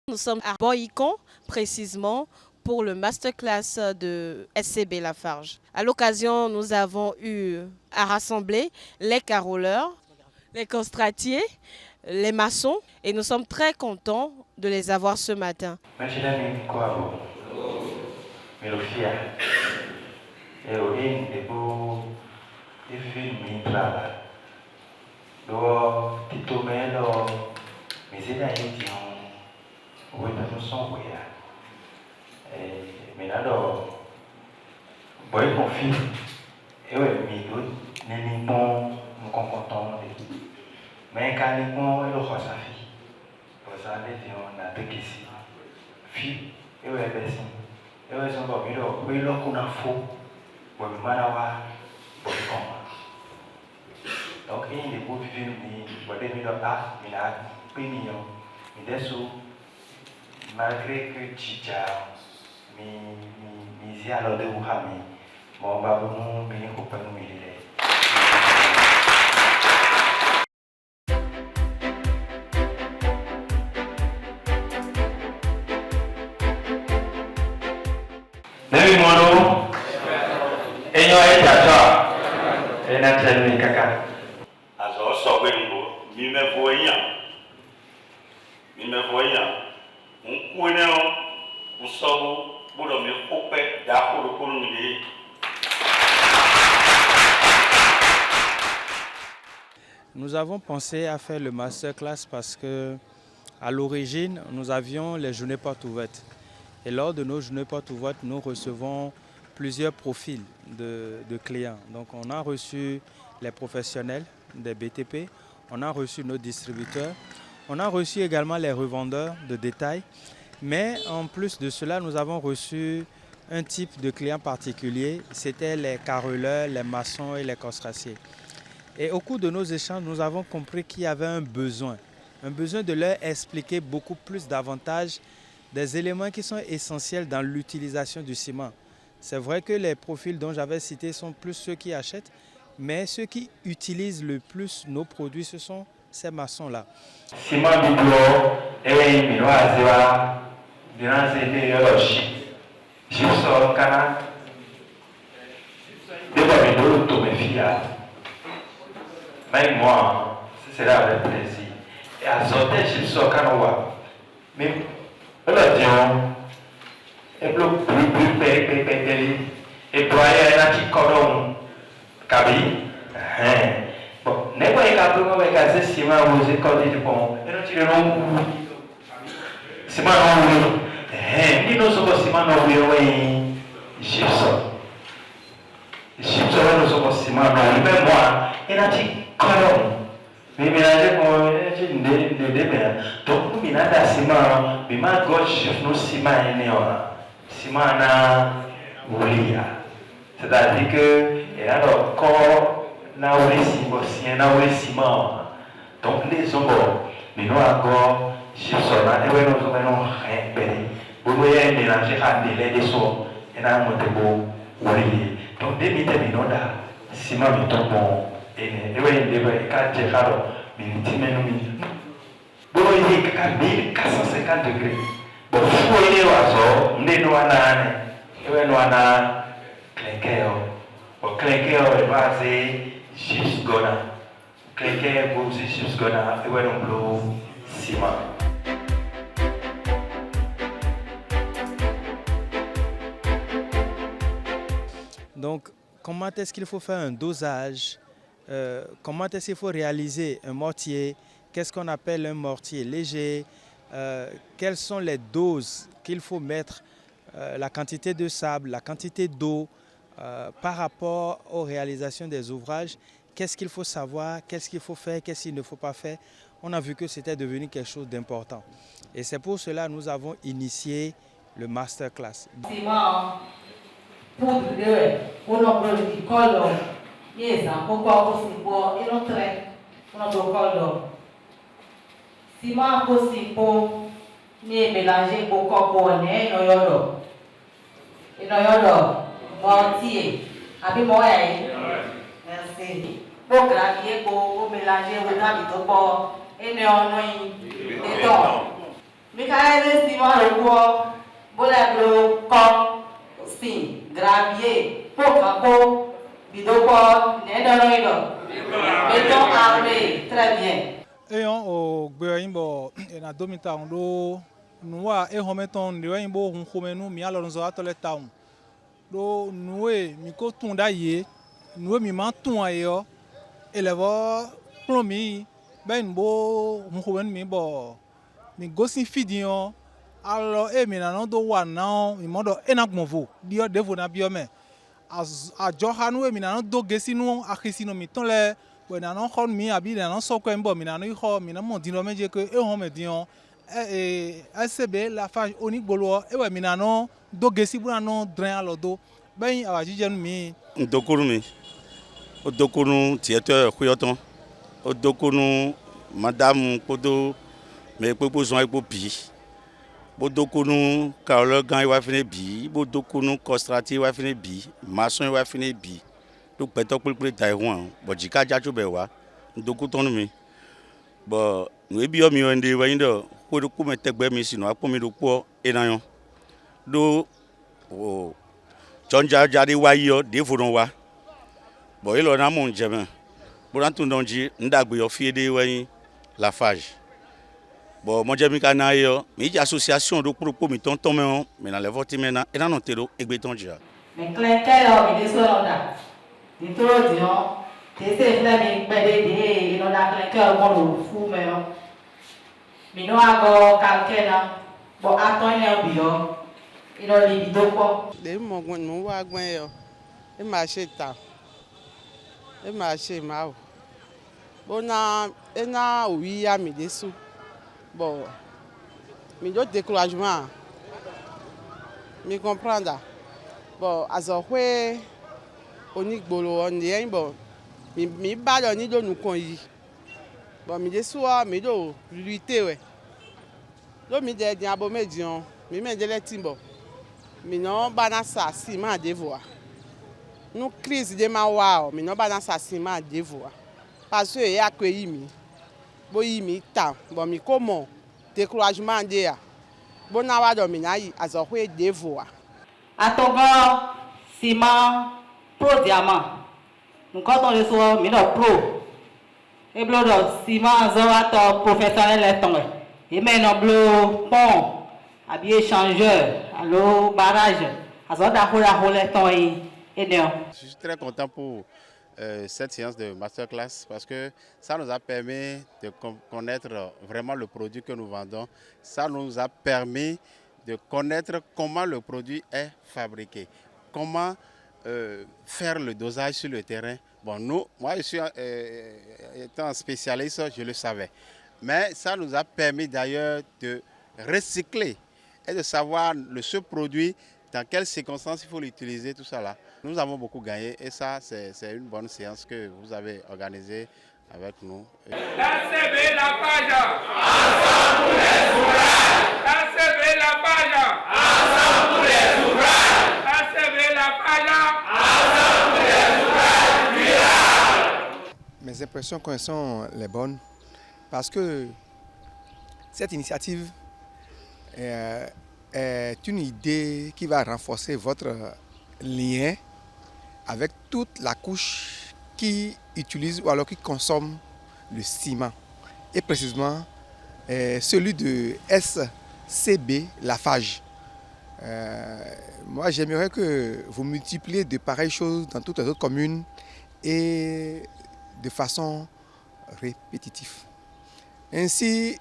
Nous sommes à Boycon, précisément, pour le masterclass de SCB Lafarge. À l'occasion, nous avons eu à rassembler les caroleurs, les constratiers, les maçons, et nous sommes très contents de les avoir ce matin. Mais quand les gens le reçoivent, vous savez, on a des questions. Puis, et ouais, ben si, et ouais, son bon, il a qu'on a faux, bon, il m'a d'avoir, bon, donc, il y a des beaux films, bon, des millions d'art, mais là, pénions, mais des sous, malgré que Chicha, mais y a l'ordre de Mohamed, bon, bah, bon, mais il faut pas nous mêler. Nabi Mono, enyo ay tata, ena tell me kaka. Azo so gbengo, mi me foya. Nkune o usobu bodo mi kope da ko ko ni. Nous avons pensé à faire le masterclass parce que à l'origine, nous avions les journées portes ouvertes. Et lors de nos journées portes ouvertes, nous recevons plusieurs profils de clients. Donc on a reçu les professionnels des BTP, on a reçu nos distributeurs, on a reçu également les revendeurs de détail. Mais en plus de cela, nous avons reçu un type de client particulier, c'était les carreleurs, les maçons et les constraciers. Et au cours de nos échanges, nous avons compris qu'il y avait un besoin de leur expliquer beaucoup plus davantage des éléments qui sont essentiels dans l'utilisation du ciment. C'est vrai que les profils dont j'avais cités sont plus ceux qui achètent, mais ceux qui utilisent le plus nos produits, ce sont ces maçons-là. Ciment biblo, et minoazeva, dinase de yoloshi, jipso kana, de biblo to me fia. Mais moi, c'est là avec plaisir. Et à sauter jipso kanowa, mais et plus et broyer un petit cordon cabi. Bon, n'est pas capable de faire ces ciment aux écoles de bon. Et nous tirons ciment non. Ni nous sommes ciment non oui, gypsum. Gypsum nous sommes ciment non. Mais moi, et un petit cordon. Mais mélanger pour donc nous minada ciment, mais ma gauche nous ciment ciment na oulia. C'est-à-dire que et alors corps na ouli ciment. Donc les hommes, mais nous encore gypsum na et nous sommes non rien béni. Vous voyez mélanger à des sons et na monter beau oulier. Donc des minutes ciment mi tombe et ouais des quatre jehado minutes minutes. Bon il est qu'à 1450 degrés. Bon faut il est oiseau nous nous anane et ouais nous ana clinquer bon clinquer est basé chips gona clinquer vous c'est chips gona et ouais nous bleu ciment. Donc, comment est-ce qu'il faut faire un dosage? Comment est-ce qu'il faut réaliser un mortier? Qu'est-ce qu'on appelle un mortier léger? Quelles sont les doses qu'il faut mettre? La quantité de sable, la quantité d'eau par rapport aux réalisations des ouvrages. Qu'est-ce qu'il faut savoir? Qu'est-ce qu'il faut faire? Qu'est-ce qu'il ne faut pas faire? On a vu que c'était devenu quelque chose d'important. Et c'est pour cela que nous avons initié le masterclass. Poudre de on produit color yes encore possible et non très on color ciment possible ni mélanger beaucoup bon et noyodo mortier abi moye merci bon gravier pour mélanger au habito bon et non et donc Michael ciment le bois, le corps, sim, gravier, pocapo, bidopor, nédanoïdo, béton armé, très bien. Et on gbeimbo na domita ndo nuwa e hometon ndiwimbo hunkhomenu mi alo nzo atole town do nuwe mi ko tunda ye nuwe mi ma tun ayo elevo plomi ben bo hunkhomenu mi bo mi gosi fidion alo e mi na no do wa na mi modo enagmovo dio devo na biome ajo hanu e mi na no do gesi nu akhisino mi ton le when I don't hold me, I be there. I so quembo. Me na no hold me na mo dino meje ke e home dion. SCB la fage onik bolo. E we me na no do gesi bu na no drain alodo. Ben awajije nu mi. Ndokunu mi. O dokunu tieteur kuyoton. O dokunu madame podo me popo zon epo bi. Bo dokunu Carole gan wa fini bi. Bo dokunu Kostrati wa fini bi. Mason wa fini bi. Donc peut-être pour le Taïwan, bon jika jacho bewa, donc autant de mi, bon nous ebio mi wende waindo, pour le coup mettre bemi sino, a pour mi le coup et nayon, do oh John Jari wayo, dévoron wa, bon il en a mon jamin, bon en tout donji, n'dagbe yo fie de wai la fage, bon mon jamin kanayo, mais association de pour mi tonton mais dans les votes maintenant, et dans notre telo, et béton déjà. Mais clair, il est sur l'onda. Introduction, c'est Fleming, BDD, il en a quelqu'un bon fou, mais nous avons quelqu'un, bon, attends, il a les vidéos quoi. Les gens qui ont gagné, ils marchent tard. Ils marchent mal. Bon, on a 8 ans, mais des sous. Bon, mais d'autres découragements. Mais comprendre. Bon, à ce moment onik bolo on est bon mi balo ni do nous conyi bon mi de soir mi do lutter ouais do mi de dia bo medion mi me de le timbo mi no bana sa si ma devoir nous crise de ma wa mi no bana sa si ma devoir parce que ya kweyi mi bo yi mi ta bon mi comment découragement de ya bon na wa do mi na yi azo kwe devoir atogo ciment pro diamant. Nous quand on reçoit mais non pro. Et blo ciment zorato professionnel est et maintenant blo pont habillé changeur allo barrage azoda hola hola et non. Je suis très content pour cette séance de masterclass parce que ça nous a permis de connaître vraiment le produit que nous vendons. Ça nous a permis de connaître comment le produit est fabriqué, comment faire le dosage sur le terrain. Bon, moi je suis étant spécialiste, je le savais. Mais ça nous a permis d'ailleurs de recycler et de savoir ce produit, dans quelles circonstances il faut l'utiliser, tout ça là. Nous avons beaucoup gagné et ça c'est une bonne séance que vous avez organisée avec nous. SCB la page. Ensemble pour les ouvrages. SCB la page. Ensemble pour les ouvrages. SCB la page. Ensemble pour les ouvrages durables. Mes impressions sont les bonnes parce que cette initiative est une idée qui va renforcer votre lien avec toute la couche qui utilise ou alors qui consomme le ciment. Et précisément celui de SCB Lafarge. Moi j'aimerais que vous multipliez de pareilles choses dans toutes les autres communes et de façon répétitive. Ainsi,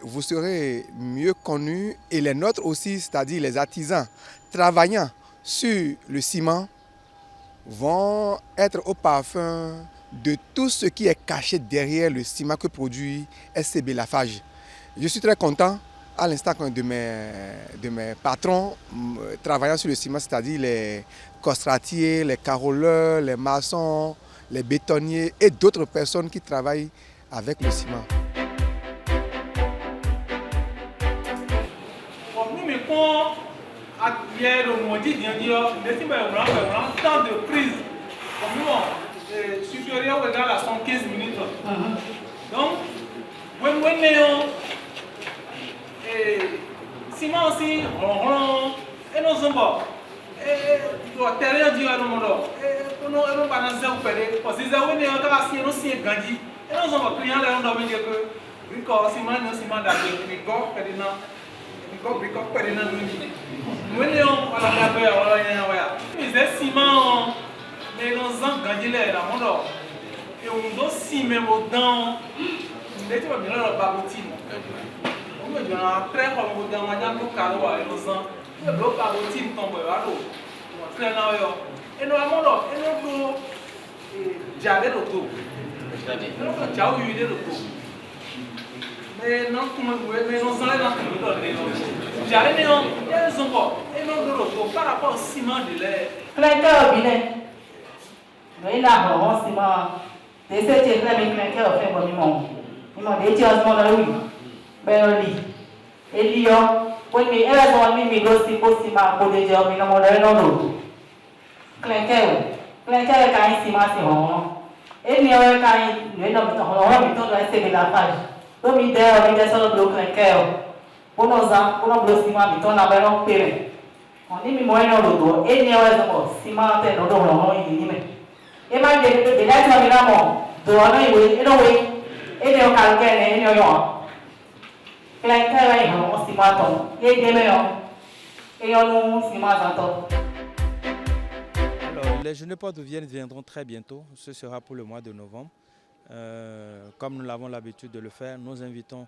vous serez mieux connus et les nôtres aussi, c'est-à-dire les artisans travaillant sur le ciment, vont être au parfum de tout ce qui est caché derrière le ciment que produit SCB Lafarge. Je suis très content à l'instant de mes patrons travaillant sur le ciment, c'est-à-dire les costratiers, les caroleurs, les maçons, les bétonniers et d'autres personnes qui travaillent avec le ciment. Hier, au mois de temps de prise, supérieur égal à 115 minutes. Donc, si ciment aussi, et nos zombos. Et le terrain du monde. Et nous pas dans zéro péré. Parce que zéro n'est pas si nous si grandi. Et nous sommes clients là on doit dire que brico ciment nous ciment d'ailleurs. Brico perdina. Brico perdina nous. Nous on va la faire voilà ya. Mais ciment mais nous en grandi là monde. Et on doit cimer dedans. Les tu vas bien la babotine. On me dit un très comme dans ma dame le carreau et nous en le babotine tombe à l'eau. Très là et nous avons là et nous j'allais l'auto. Nous j'avais eu l'auto. Mais non comment mais nous allons dans le j'allais non ils ont pas et nous l'auto par rapport au ciment de l'air. Clinqueur bien. Nous là bon ciment. Des c'est très bien clinqueur fait bon mimon. Mimon des tiens mon là oui. Ben li. Et Lyon, when me ever want me go see ciment pour des gens mais non mon là non. Clinqueur quand ciment c'est bon. Et ni ouais quand nous non on mi to là c'est de la page. Donc mi der sur le bloc clinqueur. Pour nos ans, pour nos blocs ciment mi to na ben on péré. On dit mi moi non le dos et ni ouais ciment te no do no il dit mais. Et moi de là tu vas mon do no il non oui. Et ni on calquer ni on yo. Clinqueur est on ciment ton. Et demain et on ciment ton. Les jeunes portes viendront très bientôt, ce sera pour le mois de novembre. Comme nous l'avons l'habitude de le faire, nous invitons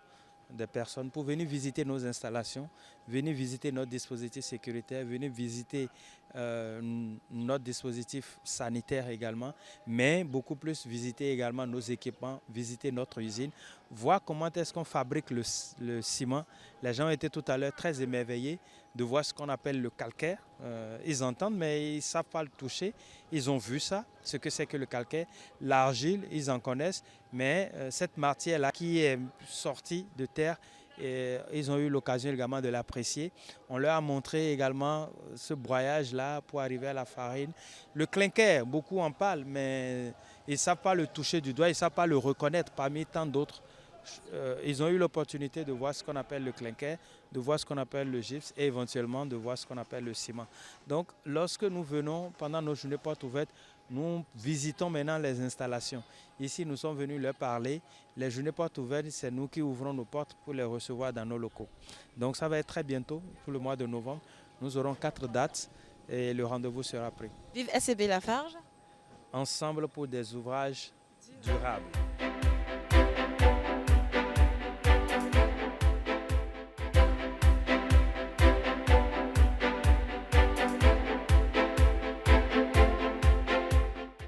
des personnes pour venir visiter nos installations, venir visiter notre dispositif sécuritaire, venir visiter notre dispositif sanitaire également, mais beaucoup plus visiter également nos équipements, visiter notre usine, voir comment est-ce qu'on fabrique le ciment. Les gens étaient tout à l'heure très émerveillés de voir ce qu'on appelle le calcaire. Ils entendent mais ils ne savent pas le toucher. Ils ont vu ça, ce que c'est que le calcaire. L'argile, ils en connaissent, mais cette matière-là qui est sortie de terre, et ils ont eu l'occasion également de l'apprécier. On leur a montré également ce broyage-là pour arriver à la farine. Le clinquer, beaucoup en parlent, mais ils ne savent pas le toucher du doigt, ils ne savent pas le reconnaître parmi tant d'autres. Ils ont eu l'opportunité de voir ce qu'on appelle le clinquer, de voir ce qu'on appelle le gypse et éventuellement de voir ce qu'on appelle le ciment. Donc lorsque nous venons pendant nos journées portes ouvertes, nous visitons maintenant les installations. Ici, nous sommes venus leur parler. Les journées portes ouvertes, c'est nous qui ouvrons nos portes pour les recevoir dans nos locaux. Donc ça va être très bientôt, pour le mois de novembre. Nous aurons 4 dates et le rendez-vous sera pris. Vive SCB Lafarge. Ensemble pour des ouvrages durables.